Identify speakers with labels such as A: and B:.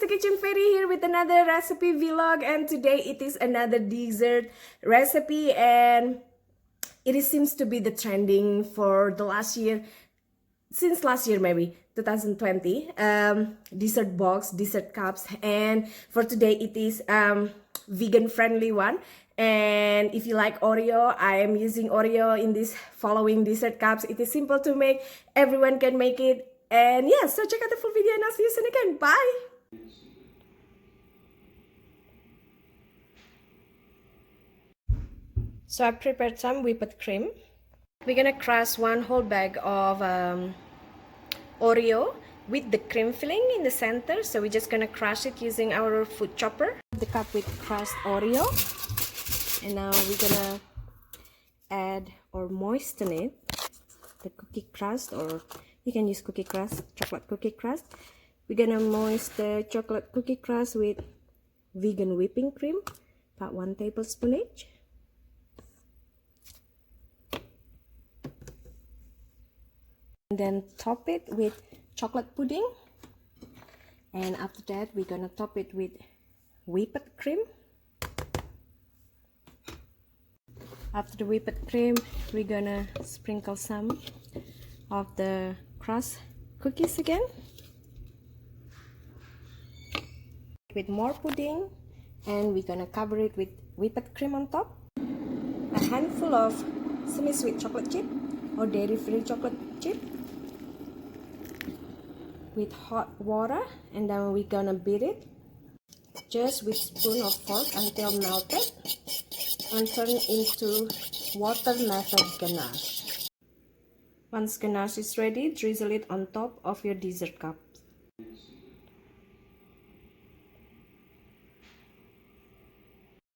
A: Fancy Kitchen Fairy here with another recipe vlog, and today it is another dessert recipe, and it seems to be the trending for the last year, since last year maybe 2020, dessert box, dessert cups. And for today it is vegan friendly one. And if you like Oreo, I am using Oreo in this following dessert cups. It is simple to make, everyone can make it. And yeah, so check out the full video and I'll see you soon again. Bye! So I prepared some whipped cream. We're gonna crush one whole bag of Oreo with the cream filling in the center. So we're just gonna crush it using our food chopper. The cup with crushed Oreo. And now we're gonna add or moisten it, the cookie crust, or you can use cookie crust, chocolate cookie crust. We're gonna moist the chocolate cookie crust with vegan whipping cream, about 1 tablespoon each. And then top it with chocolate pudding. And after that, we're gonna top it with whipped cream. After the whipped cream, we're gonna sprinkle some of the crust cookies again with more pudding, and we're gonna cover it with whipped cream on top. A handful of semi-sweet chocolate chip or dairy-free chocolate chip with hot water, and then we're gonna beat it just with spoon or fork until melted and turn into water method ganache. Once ganache is ready, drizzle it on top of your dessert cup.